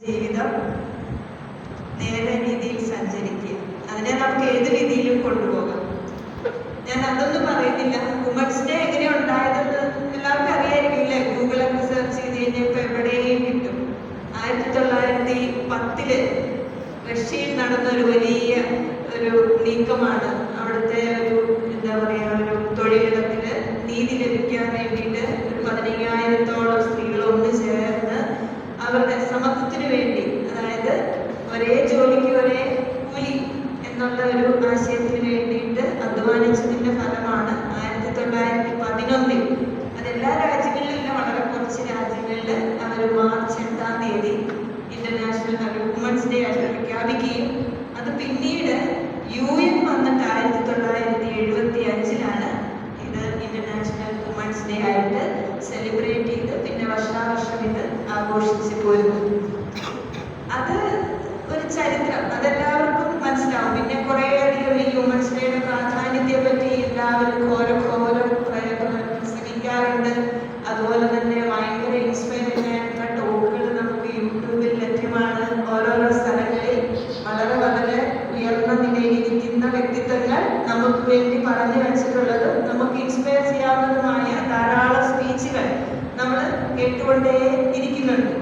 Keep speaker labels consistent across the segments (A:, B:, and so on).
A: ജീവിതം നേരെ രീതിയിൽ സഞ്ചരിക്കുക. അതിനെ നമുക്ക് ഏത് രീതിയിലും കൊണ്ടുപോകാം. ഞാൻ അതൊന്നും പറയുന്നില്ല. വുമൻസ് ഡേ എങ്ങനെ ഉണ്ടായതെന്ന് എല്ലാവർക്കും അറിയായിരിക്കില്ലേ? ഗൂഗിളൊക്കെ സെർച്ച് ചെയ്ത് കഴിഞ്ഞാൽ ഇപ്പൊ എവിടെയും കിട്ടും. 1910 റഷ്യയിൽ നടന്ന ഒരു വലിയ നീക്കമാണ്. അവിടുത്തെ എന്താ പറയാ, ഒരു തൊഴിലിടത്തിന് നീതി ലഭിക്കാൻ വേണ്ടിയിട്ട് 15,000-ഓളം സ്ത്രീകൾ ഒന്ന് ചേർന്ന് അവരുടെ സമത്വത്തിന് വേണ്ടി, അതായത് ഒരേ ജോലിക്ക് ഒരേ കൂലി എന്നുള്ള ഒരു ആശയത്തിന് വേണ്ടിയിട്ട് അധ്വാനിച്ചതിന്റെ ഫലമാണ് 1911 അതെല്ലാ രാജ്യങ്ങളിലും വളരെ കുറച്ച് രാജ്യങ്ങളിൽ അവർ മാർച്ച് 8-ാം തീയതി ഇന്റർനാഷണൽ വുമൻസ് ഡേ ആയിട്ട് പ്രഖ്യാപിക്കുകയും അത് പിന്നീട് UN വന്നിട്ട് 1975 ഇത് ഇന്റർനാഷണൽ വുമൻസ് ഡേ ആയിട്ട് സെലിബ്രേറ്റ് ചെയ്ത് പിന്നെ വർഷാവർഷം ഇത് ആഘോഷിച്ചു പോരുന്നു. അത് ഒരു ചരിത്രം, അതെല്ലാവർക്കും മനസ്സിലാവും. പിന്നെ കുറെ അധികം ഈ വുമൻസ് ഡേയുടെ പ്രാധാന്യത്തെ പറ്റി എല്ലാവരും ഘോരം പ്രസംഗിക്കാറുണ്ട്. അതുപോലെ തന്നെ ഭയങ്കര ഇൻസ്പയറിംഗ് ആയിട്ടുള്ള ടോക്കുകൾ നമുക്ക് യൂട്യൂബിൽ ലഭ്യമാണ്. ഓരോരോ സ്ഥലങ്ങളിൽ വളരെ വളരെ ഉയർന്ന നിലയിലിരിക്കുന്ന വ്യക്തിത്വങ്ങൾ നമുക്ക് വേണ്ടി പറഞ്ഞു വെച്ചിട്ടുള്ളതും നമുക്ക് ഇൻസ്പയർ ചെയ്യാവുന്നതുമായ ധാരാളം സ്പീച്ചുകൾ നമ്മൾ കേട്ടുകൊണ്ടേ ഇരിക്കുന്നുണ്ട്.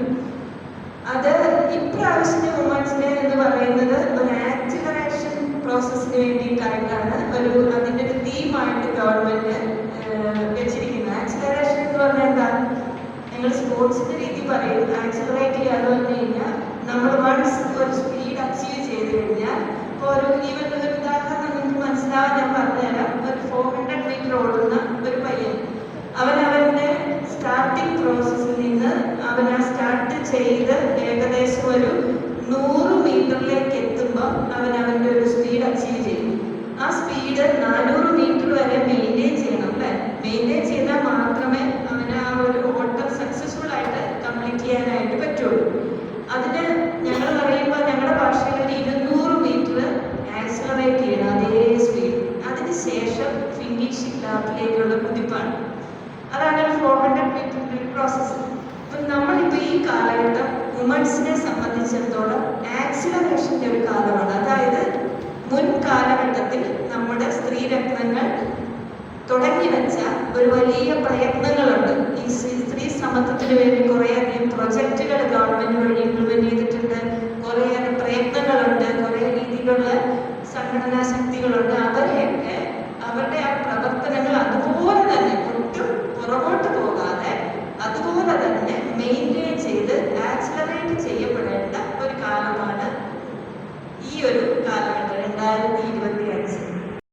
A: അത് ഇപ്രാവശ്യത്തെ വുമൻസ് ഡേ എന്ന് പറയുന്നത് ഒരു ആക്സിലറേഷൻ പ്രോസസ്സിന് വേണ്ടിയിട്ടായിട്ടാണ് അതിൻ്റെ ഒരു തീമായിട്ട് ഗവൺമെന്റ് വെച്ചിരിക്കുന്നത്. ആക്സിലറേഷൻ എന്ന് പറഞ്ഞാൽ എന്താ? ഞങ്ങൾ സ്പോർട്സിന്റെ രീതി പറയും. ആക്സിലറേറ്റ് ചെയ്യാന്ന് പറഞ്ഞു കഴിഞ്ഞാൽ നമ്മൾ വൺസ് ഒരു സ്പീഡ് അച്ചീവ് ചെയ്ത് കഴിഞ്ഞാൽ, ഇപ്പോൾ ഒരു ഉദാഹരണം നിങ്ങൾക്ക് മനസ്സിലാവാൻ ഞാൻ പറഞ്ഞുതരാം. ഒരു 400 മീറ്റർ ഓടുന്ന ഒരു പയ്യൻ, അവന്റെ സ്റ്റാർട്ടിംഗ് പ്രോസസ്സിൽ നിന്ന് അവൻ ആ സ്റ്റാർട്ട് ചെയ്ത് ഏകദേശം ഒരു 100 മീറ്ററിലേക്ക് എത്തുമ്പോൾ അവന്റെ ഒരു സ്പീഡ് അച്ചീവ് ചെയ്യും. ആ സ്പീഡ് 400 മീറ്റർ വരെ മെയിൻറ്റെയിൻ ചെയ്യണം അല്ലേ? മെയിൻറ്റെയിൻ ചെയ്താൽ മാത്രമേ അവന് ആ ഒരു ഓട്ടം സക്സസ്ഫുൾ ആയിട്ട് കംപ്ലീറ്റ് ചെയ്യാനായിട്ട് പറ്റുള്ളൂ. അതിന് ഞങ്ങൾ പറയുമ്പോൾ ഞങ്ങളുടെ ഭാഷയിൽ ഒരു 200 മീറ്റർ ആക്സിലറേറ്റ് ചെയ്യണം അതേ സ്പീഡ്. അതിനുശേഷം ഫിനിഷിംഗ് ലാപ്പിലേക്കുള്ള കുതിപ്പാണ്. അതാണ് ഒരു 400 മീറ്ററിന്റെ ഒരു പ്രോസസ്സ്. അപ്പം നമ്മളിപ്പോൾ ഈ കാലഘട്ടം വുമൻസിനെ സംബന്ധിച്ചിടത്തോളം ആക്സിലറേഷന്റെ ഒരു കാലമാണ്. അതായത് മുൻ കാലഘട്ടത്തിൽ നമ്മുടെ സ്ത്രീരത്നങ്ങൾ തുടങ്ങി വെച്ച ഒരു വലിയ പ്രയത്നങ്ങളുണ്ട്. ഈ സ്ത്രീ സമത്വത്തിന് വേണ്ടി കുറേയധികം പ്രൊജക്റ്റുകൾ ഗവൺമെന്റ് വഴി ഇംപ്ലിമെന്റ് ചെയ്തിട്ടുണ്ട്. കുറേയേറെ പ്രയത്നങ്ങളുണ്ട്, കുറേ രീതിയിലുള്ള സംഘടനാ ശക്തികളുണ്ട്. അവരെയൊക്കെ അവരുടെ ആ പ്രവർത്തനങ്ങൾ അതുപോലെ തന്നെ ഒട്ടും പുറകോട്ട് പോകാതെ അതുപോലെ തന്നെ മെയിൻറ്റെയിൻ ചെയ്ത് ആക്സിലറേറ്റ് ചെയ്യപ്പെടേണ്ട ഒരു കാലമാണ് ഈ ഒരു കാലഘട്ടം 2020.